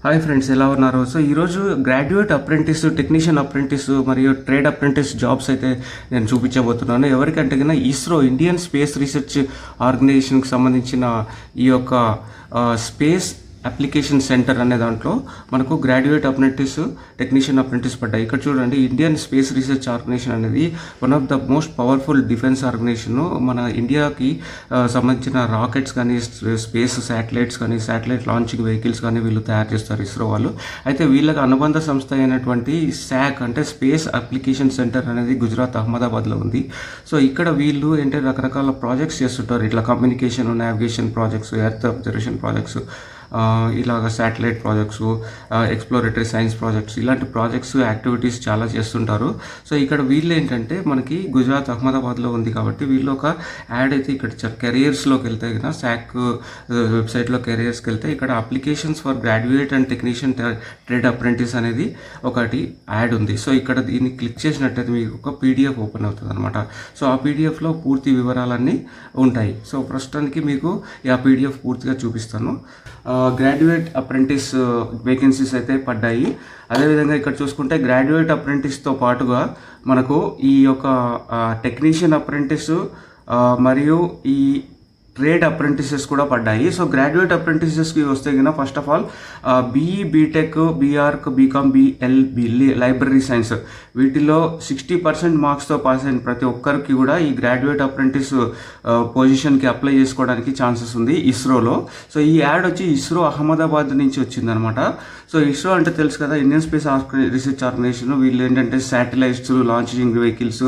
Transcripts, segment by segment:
Hi friends, ఎలా ఉన్నారు? So ఈరోజు గ్రాడ్యుయేట్ అప్రెంటిస్, టెక్నీషియన్ అప్రెంటిస్ మరియు ట్రేడ్ అప్రెంటిస్ జాబ్స్ అయితే నేను చూపించబోతున్నాను. ఎవరికంటే కన్నా ఇస్రో, ఇండియన్ స్పేస్ రీసెర్చ్ ఆర్గనైజేషన్కి సంబంధించిన ఈ యొక్క స్పేస్ అప్లికేషన్ సెంటర్ అనే దాంట్లో మనకు గ్రాడ్యుయేట్ అప్రెంటిస్, టెక్నీషియన్ అప్రెంటిస్ పడ్డాయి. ఇక్కడ చూడండి, ఇండియన్ స్పేస్ రీసెర్చ్ ఆర్గనైజేషన్ అనేది one of the most powerful defence organisation. మన ఇండియాకి సంబంధించిన రాకెట్స్ కానీ, స్పేస్ శాటిలైట్స్ కానీ, శాటిలైట్ లాంచింగ్ వెహికల్స్ కానీ వీళ్ళు తయారు చేస్తారు, ఇస్రో వాళ్ళు. అయితే వీళ్ళకి అనుబంధ సంస్థ అయినటువంటి శాక్ అంటే స్పేస్ అప్లికేషన్ సెంటర్ అనేది గుజరాత్ అహ్మదాబాద్లో ఉంది. సో ఇక్కడ వీళ్ళు ఏంటంటే రకరకాల ప్రాజెక్ట్స్ చేస్తుంటారు. ఇట్లా communication, navigation projects, earth observation projects, ఇలాగ satellite projects, exploratory science projects, ఇలాంటి ప్రాజెక్ట్స్ యాక్టివిటీస్ చాలా చేస్తుంటారు. సో ఇక్కడ వీళ్ళు ఏంటంటే మనకి గుజరాత్ అహ్మదాబాద్లో ఉంది కాబట్టి వీళ్ళు ఒక యాడ్ అయితే ఇక్కడ ఇచ్చారు. కెరియర్స్లోకి వెళ్తే కదా, శాక్ వెబ్సైట్లో కెరియర్స్కి వెళ్తే ఇక్కడ applications for graduate and technician trade apprentice అనేది ఒకటి యాడ్ ఉంది. సో ఇక్కడ దీన్ని క్లిక్ చేసినట్టయితే మీకు ఒక పీడిఎఫ్ ఓపెన్ అవుతుంది అనమాట. సో ఆ పీడిఎఫ్లో పూర్తి వివరాలన్నీ ఉంటాయి. సో ప్రస్తుతానికి మీకు ఆ పీడిఎఫ్ పూర్తిగా చూపిస్తాను. గ్రాడ్యుయేట్ అప్రెంటిస్ వేకెన్సీస్ అయితే పడ్డాయి. అదేవిధంగా ఇక్కడ చూసుకుంటే గ్రాడ్యుయేట్ అప్రెంటిస్తో పాటుగా మనకు ఈ యొక్క టెక్నీషియన్ అప్రెంటిస్ మరియు ఈ ట్రేడ్ అప్రెంటిసెస్ కూడా పడ్డాయి. సో గ్రాడ్యుయేట్ అప్రెంటిసెస్కి వస్తే కన్నా first of all BE, BTech, BArch, BCom, BLB library science వీటిలో 60% మార్క్స్తో పాస్ అయిన ప్రతి ఒక్కరికి కూడా ఈ గ్రాడ్యుయేట్ అప్రెంటిస్ పొజిషన్కి అప్లై చేసుకోవడానికి ఛాన్సెస్ ఉంది ఇస్రోలో. సో ఈ యాడ్ వచ్చి ఇస్రో అహ్మదాబాద్ నుంచి వచ్చిందనమాట. సో ఇస్రో అంటే తెలుసు కదా, ఇండియన్ స్పేస్ రీసెర్చ్ ఆర్గనైజేషన్. వీళ్ళు ఏంటంటే శాటిలైట్స్, లాంచింగ్ వెహికల్స్,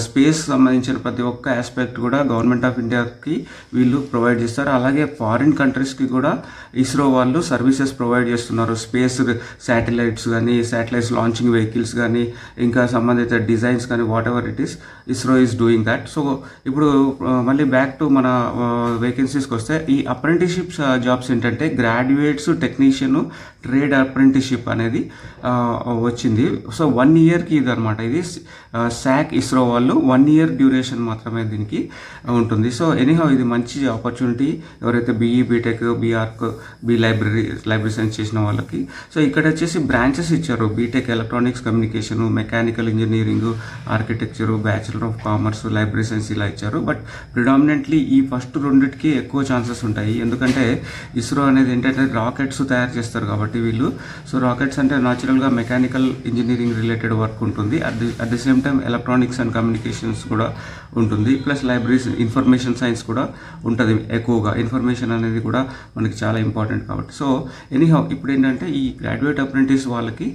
స్పేస్ సంబంధించిన ప్రతి ఒక్క ఆస్పెక్ట్ కూడా గవర్నమెంట్ ఆఫ్ ఇండియాకి వీళ్ళు ప్రొవైడ్ చేస్తారు. అలాగే ఫారిన్ కంట్రీస్కి కూడా ఇస్రో వాళ్ళు సర్వీసెస్ ప్రొవైడ్ చేస్తున్నారు. స్పేస్ శాటిలైట్స్ కానీ, శాటిలైట్స్ లాంచింగ్ వెహికల్స్ కానీ, ఇంకా సంబంధిత డిజైన్స్ కానీ, what ever it is, ISRO is doing that. So ఇప్పుడు మళ్ళీ బ్యాక్ టు మన వేకెన్సీస్కి వస్తే ఈ అప్రెంటిస్షిప్ జాబ్స్ ఏంటంటే గ్రాడ్యుయేట్స్, టెక్నీషియన్, ట్రేడ్ అప్రెంటిస్షిప్ అనేది వచ్చింది. సో 1 ఇయర్కి ఇది అనమాట. ఇది శాక్ ఇస్రో వాళ్ళు 1 ఇయర్ డ్యూరేషన్ మాత్రమే దీనికి ఉంటుంది. సో ఎనీహౌ ఇది మంచి ఆపర్చునిటీ ఎవరైతే BE, BTech, BArch, library science చేసిన వాళ్ళకి. సో ఇక్కడ వచ్చేసి బ్రాంచెస్ ఇచ్చారు. BTech electronics communication, mechanical engineering, architecture, bachelor of commerce, library science ఇలా ఇచ్చారు. బట్ ప్రిడామినెంట్లీ ఈ ఫస్ట్ రెండింటికి ఎక్కువ ఛాన్సెస్ ఉంటాయి. ఎందుకంటే ఇస్రో అనేది ఏంటంటే రాకెట్స్ తయారు చేస్తారు కాబట్టి వీళ్ళు. సో రాకెట్స్ అంటే న్యాచురల్గా మెకానికల్ ఇంజనీరింగ్ రిలేటెడ్ వర్క్ ఉంటుంది. At the same time electronics and communications కూడా ఉంటుంది. ప్లస్ లైబ్రరీస్, ఇన్ఫర్మేషన్ సైన్స్ కూడా ఉంటుంది ఎక్కువగా. ఇన్ఫర్మేషన్ అనేది కూడా మనకి చాలా ఇంపార్టెంట్ కాబట్టి. సో ఎనీహౌ ఇప్పుడు ఏంటంటే ఈ గ్రాడ్యుయేట్ అప్రెంటిస్ వాళ్ళకి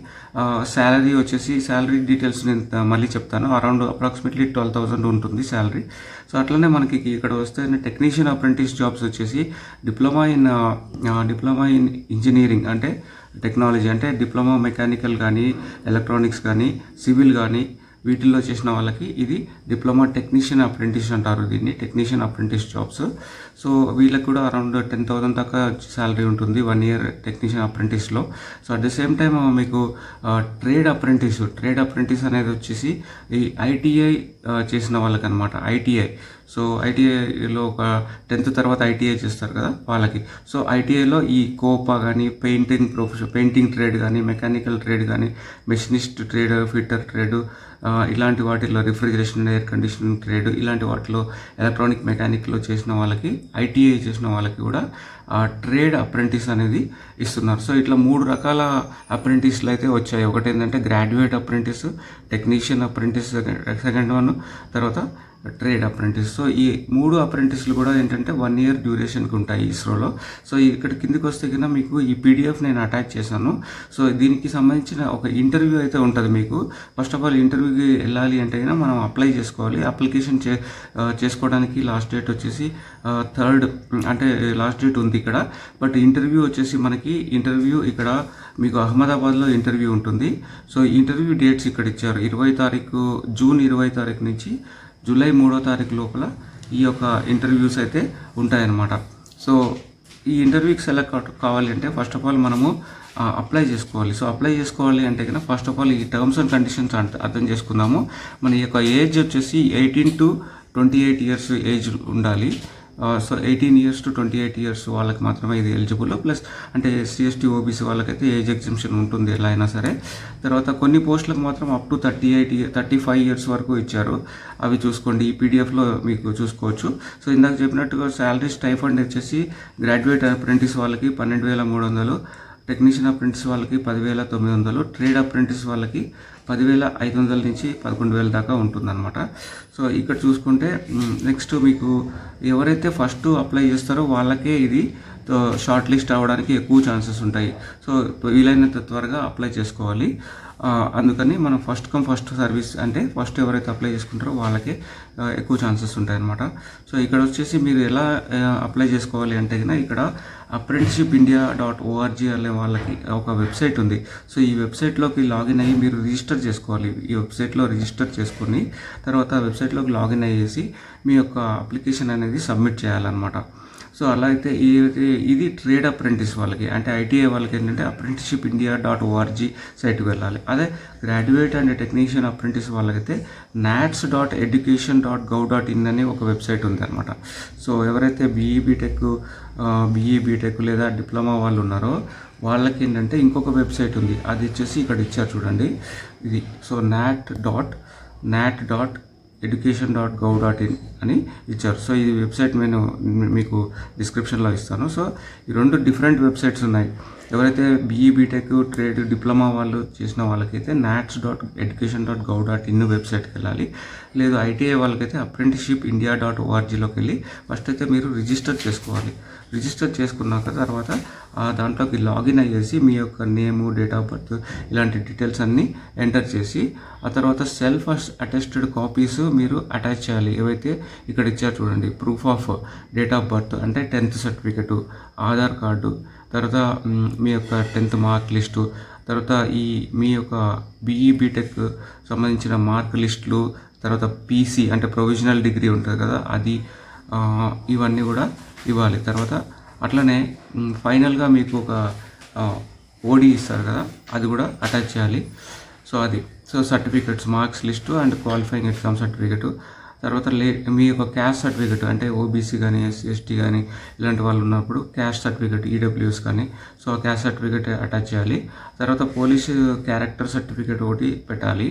శాలరీ వచ్చేసి, శాలరీ డీటెయిల్స్ నేను మళ్ళీ చెప్తాను. అరౌండ్ అప్రాక్సిమేట్లీ 12,000 ఉంటుంది శాలరీ. సో అట్లనే మనకి ఇక్కడ వస్తే టెక్నీషియన్ అప్రెంటిస్ జాబ్స్ వచ్చేసి డిప్లొమా ఇన్ ఇంజనీరింగ్ అంటే టెక్నాలజీ, అంటే డిప్లొమా మెకానికల్ కానీ, ఎలక్ట్రానిక్స్ కానీ, సివిల్ కానీ వీటిల్లో చేసిన వాళ్ళకి ఇది డిప్లొమా టెక్నీషియన్ అప్రెంటిస్ అంటారు దీన్ని, టెక్నీషియన్ అప్రెంటిస్ జాబ్స్. సో వీళ్ళకి కూడా అరౌండ్ 10,000 దాకా శాలరీ ఉంటుంది 1 ఇయర్ టెక్నీషియన్ అప్రెంటిస్లో. So at the same time మీకు ట్రేడ్ అప్రెంటిస్ అనేది వచ్చేసి ఈ ఐటీఐ చేసిన వాళ్ళకి అనమాట. ఐటీఐ, సో ఐటీఐలో ఒక 10th తర్వాత ఐటీఐ చేస్తారు కదా వాళ్ళకి. సో ఐటీఐలో ఈ కోపా కానీ, పెయింటింగ్ ట్రేడ్ కానీ, మెకానికల్ ట్రేడ్ కానీ, మెషినిస్ట్ ట్రేడ్, ఫిట్టర్ ట్రేడ్, ఇలాంటి వాటిల్లో రిఫ్రిజరేషన్, ఎయిర్ కండిషనింగ్ ట్రేడ్, ఇలాంటి వాటిలో ఎలక్ట్రానిక్, మెకానిక్లో చేసిన వాళ్ళకి, ఐటీఐ చేసిన వాళ్ళకి కూడా ట్రేడ్ అప్రెంటిస్ అనేది ఇస్తున్నారు. సో ఇట్లా 3 రకాల అప్రెంటిస్లు అయితే వచ్చాయి. ఒకటి ఏంటంటే graduate apprentice, technician apprentice second one, తర్వాత ట్రేడ్ అప్రెంటిస్. సో ఈ 3 అప్రెంటిస్లు కూడా ఏంటంటే 1 ఇయర్ డ్యూరేషన్కి ఉంటాయి ఇస్రోలో. సో ఇక్కడ కిందికి వస్తే కన్నా మీకు ఈ పీడిఎఫ్ నేను అటాచ్ చేశాను. సో దీనికి సంబంధించిన ఒక ఇంటర్వ్యూ అయితే ఉంటుంది మీకు. ఫస్ట్ ఆఫ్ ఆల్ ఇంటర్వ్యూకి వెళ్ళాలి అంటే కన్నా మనం అప్లై చేసుకోవాలి. అప్లికేషన్ చేసుకోవడానికి లాస్ట్ డేట్ వచ్చేసి 3rd అంటే లాస్ట్ డేట్ ఉంది ఇక్కడ. బట్ ఇంటర్వ్యూ వచ్చేసి మనకి ఇక్కడ మీకు అహ్మదాబాద్లో ఇంటర్వ్యూ ఉంటుంది. సో ఇంటర్వ్యూ డేట్స్ ఇక్కడ ఇచ్చారు. జూన్ 20 తారీఖు నుంచి జూలై 3వ తారీఖు లోపల ఈ యొక్క ఇంటర్వ్యూస్ అయితే ఉంటాయన్నమాట. సో ఈ ఇంటర్వ్యూకి సెలెక్ట్ కావాలి అంటే ఫస్ట్ ఆఫ్ ఆల్ మనము అప్లై చేసుకోవాలి. సో అప్లై చేసుకోవాలి అంటే కన్నా ఫస్ట్ ఆఫ్ ఆల్ ఈ టర్మ్స్ అండ్ కండిషన్స్ అర్థం చేసుకుందాము. మన యొక్క ఏజ్ వచ్చేసి 18 to 28 ఇయర్స్ ఏజ్ ఉండాలి. సో 18 years to 28 years వాళ్ళకి మాత్రమే ఇది ఎలిజిబుల్. ప్లస్ అంటే ఎస్సీ ఎస్టీ ఓబీసీ వాళ్ళకైతే ఏజ్ ఎగ్జిబిషన్ ఉంటుంది ఎలా అయినా సరే. తర్వాత కొన్ని పోస్టులకు మాత్రం అప్ టు 35 years వరకు ఇచ్చారు. అవి చూసుకోండి, ఈ పీడిఎఫ్లో మీకు చూసుకోవచ్చు. సో ఇందాక చెప్పినట్టుగా శాలరీ స్టైఫండ్ వచ్చేసి గ్రాడ్యుయేట్ అప్రెంటిస్ వాళ్ళకి 12,300, టెక్నీషియన్ అప్రెంటిస్ వాళ్ళకి 10,900, ట్రేడ్ అప్రెంటిస్ వాళ్ళకి 10,500 నుంచి 11,000 దాకా ఉంటుందన్నమాట. సో ఇక్కడ చూసుకుంటే నెక్స్ట్ మీకు ఎవరైతే ఫస్ట్ అప్లై చేస్తారో వాళ్ళకే ఇది షార్ట్ లిస్ట్ అవ్వడానికి ఎక్కువ ఛాన్సెస్ ఉంటాయి. సో వీలైనంత త్వరగా అప్లై చేసుకోవాలి. అందుకని మనం ఫస్ట్ కమ్ ఫస్ట్ సర్వీస్, అంటే ఫస్ట్ ఎవరైతే అప్లై చేసుకుంటారో వాళ్ళకే ఎక్కువ ఛాన్సెస్ ఉంటాయి అన్నమాట. సో ఇక్కడ వచ్చేసి మీరు ఎలా అప్లై చేసుకోవాలి అంటే ఇక్కడ apprenticeshipindia.org అనే వాళ్ళకి ఒక వెబ్సైట్ ఉంది. సో ఈ వెబ్సైట్లోకి లాగిన్ అయ్యి మీరు రిజిస్టర్ చేసుకోవాలి. ఈ వెబ్సైట్లో రిజిస్టర్ చేసుకుని తర్వాత వెబ్సైట్లోకి లాగిన్ అయ్యేసి మీ యొక్క అప్లికేషన్ అనేది సబ్మిట్ చేయాలన్నమాట. సో అలా అయితే ఇది ట్రేడ్ అప్రెంటిస్ వాళ్ళకి, అంటే ఐటీఐ వాళ్ళకి ఏంటంటే apprenticeshipindia.org సైట్కి వెళ్ళాలి. అదే గ్రాడ్యుయేట్ అండ్ టెక్నీషియన్ అప్రెంటిస్ వాళ్ళకైతే nats.education.gov.in అని ఒక వెబ్సైట్ ఉంది అనమాట. సో ఎవరైతే బీఈ బీటెక్ లేదా డిప్లొమా వాళ్ళు ఉన్నారో వాళ్ళకి ఏంటంటే ఇంకొక వెబ్సైట్ ఉంది, అది వచ్చేసి ఇక్కడ ఇచ్చారు చూడండి ఇది. సో nat.education.gov.in అని ఇచ్చారు. సో ఈ వెబ్సైట్ నేను మీకు డిస్క్రిప్షన్లో ఇస్తాను. సో ఈ రెండు డిఫరెంట్ వెబ్సైట్స్ ఉన్నాయి. ఎవరైతే బీఈ బీటెక్ ట్రేడ్ డిప్లొమా వాళ్ళు చేసిన వాళ్ళకైతే nats.education.gov.in వెబ్సైట్కి వెళ్ళాలి. లేదు ఐటీఐ వాళ్ళకైతే apprenticeshipindia.orgలోకి వెళ్ళి ఫస్ట్ అయితే మీరు రిజిస్టర్ చేసుకోవాలి. రిజిస్టర్ చేసుకున్నాక తర్వాత దాంట్లోకి లాగిన్ అయ్యేసి మీ యొక్క నేము, డేట్ ఆఫ్ బర్త్ ఇలాంటి డీటెయిల్స్ అన్నీ ఎంటర్ చేసి ఆ తర్వాత సెల్ఫ్ అటెస్టెడ్ కాపీస్ మీరు అటాచ్ చేయాలి. ఏవైతే ఇక్కడ ఇచ్చారు చూడండి, proof of date of birth అంటే 10th సర్టిఫికెట్, ఆధార్ కార్డు, తర్వాత మీ యొక్క 10th మార్క్ లిస్టు, తర్వాత మీ యొక్క బీఈ బీటెక్ సంబంధించిన మార్క్ లిస్టులు, తర్వాత పీసీ అంటే ప్రొవిజనల్ డిగ్రీ ఉంటుంది కదా అది, ఇవన్నీ కూడా ఇవ్వాలి. తర్వాత అట్లనే ఫైనల్గా మీకు ఒక ఓడి ఇస్తారు కదా అది కూడా అటాచ్ చేయాలి. So certificates, marks list and qualifying exam certificate, తర్వాత మీ యొక్క క్యాస్ట్ సర్టిఫికెట్ అంటే ఓబీసీ కానీ ఎస్సీ ఎస్టీ కానీ ఇలాంటి వాళ్ళు ఉన్నప్పుడు క్యాస్ట్ సర్టిఫికెట్, ఈడబ్ల్యూఎస్ కానీ, సో ఆ క్యాస్ట్ సర్టిఫికెట్ అటాచ్ చేయాలి. తర్వాత పోలీస్ క్యారెక్టర్ సర్టిఫికెట్ ఒకటి పెట్టాలి.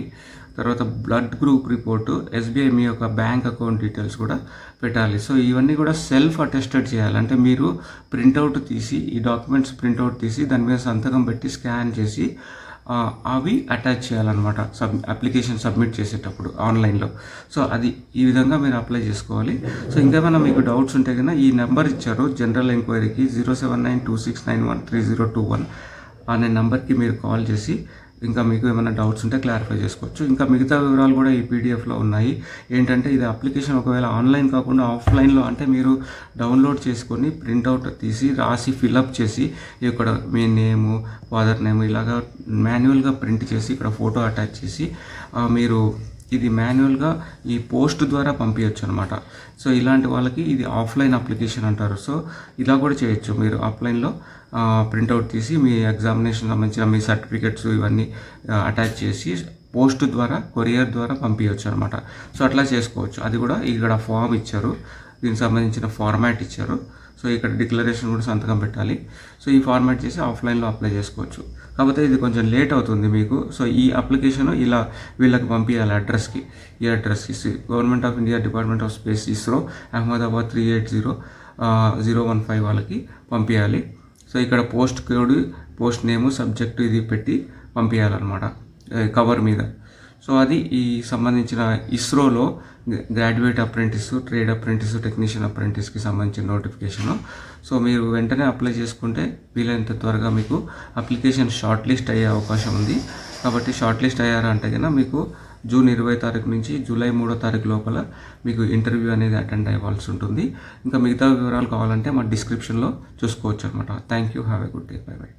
తర్వాత బ్లడ్ గ్రూప్ రిపోర్టు, ఎస్బీఐ మీ యొక్క బ్యాంక్ అకౌంట్ డీటెయిల్స్ కూడా పెట్టాలి. సో ఇవన్నీ కూడా సెల్ఫ్ అటెస్టెడ్ చేయాలి. అంటే మీరు ప్రింట్అవుట్ తీసి ఈ డాక్యుమెంట్స్ ప్రింట్అవుట్ తీసి దాని మీద సంతకం పెట్టి స్కాన్ చేసి అవి అటాచ్ చేయాలన్నమాట అప్లికేషన్ సబ్మిట్ చేసేటప్పుడు ఆన్లైన్లో. సో అది ఈ విధంగా మీరు అప్లై చేసుకోవాలి. సో ఇంకేమైనా మీకు డౌట్స్ ఉంటే కన్నా ఈ నెంబర్ ఇచ్చారు జనరల్ ఎంక్వైరీకి 07926913021 అనే నెంబర్కి మీరు కాల్ చేసి ఇంకా మీకు ఏమైనా డౌట్స్ ఉంటే క్లారిఫై చేసుకోవచ్చు. ఇంకా మిగతా వివరాలు కూడా ఈ పీడిఎఫ్లో ఉన్నాయి. ఏంటంటే ఇది అప్లికేషన్ ఒకవేళ ఆన్లైన్ కాకుండా ఆఫ్లైన్లో అంటే మీరు డౌన్లోడ్ చేసుకొని ప్రింట్అవుట్ తీసి రాసి ఫిలప్ చేసి ఇక్కడ మీ నేము, ఫాదర్ నేమ్ ఇలాగా మాన్యువల్గా ప్రింట్ చేసి ఇక్కడ ఫోటో అటాచ్ చేసి మీరు ఇది మాన్యువల్గా ఈ పోస్ట్ ద్వారా పంపించవచ్చు అనమాట. సో ఇలాంటి వాళ్ళకి ఇది ఆఫ్లైన్ అప్లికేషన్ అంటారు. సో ఇలా కూడా చేయొచ్చు మీరు ఆఫ్లైన్లో ప్రింట్అవుట్ తీసి మీ ఎగ్జామినేషన్ సంబంధించిన మీ సర్టిఫికెట్స్ ఇవన్నీ అటాచ్ చేసి పోస్ట్ ద్వారా, కొరియర్ ద్వారా పంపించవచ్చు అనమాట. సో అట్లా చేసుకోవచ్చు. అది కూడా ఇక్కడ ఫామ్ ఇచ్చారు, దీనికి సంబంధించిన ఫార్మాట్ ఇచ్చారు. సో ఇక్కడ డిక్లరేషన్ కూడా సంతకం పెట్టాలి. సో ఈ ఫార్మాట్ చేసి ఆఫ్లైన్లో అప్లై చేసుకోవచ్చు. కాకపోతే ఇది కొంచెం లేట్ అవుతుంది మీకు. సో ఈ అప్లికేషన్ ఇలా వీళ్ళకి పంపించాలి అడ్రస్కి. ఈ అడ్రస్కి government of India, department of space, ISRO, Ahmedabad 380015 వాళ్ళకి పంపించాలి. సో ఇక్కడ post code, post name, subject ఇది పెట్టి పంపించాలన్నమాట కవర్ మీద. సో అది ఈ సంబంధించిన ఇస్రోలో graduate apprentice, trade apprentice, technician అప్రెంటిస్కి సంబంధించిన నోటిఫికేషను. సో మీరు వెంటనే అప్లై చేసుకుంటే వీలైనంత త్వరగా మీకు అప్లికేషన్ షార్ట్ లిస్ట్ అయ్యే అవకాశం ఉంది. కాబట్టి షార్ట్ లిస్ట్ అయ్యారంటే కన్నా మీకు జూన్ 20 తారీఖు నుంచి జూలై 3వ తారీఖు లోపల మీకు ఇంటర్వ్యూ అనేది అటెండ్ అవ్వాల్సి ఉంటుంది. ఇంకా మిగతా వివరాలు కావాలంటే మా డిస్క్రిప్షన్లో చూసుకోవచ్చు అనమాట. Thank you. Have a good day. By by.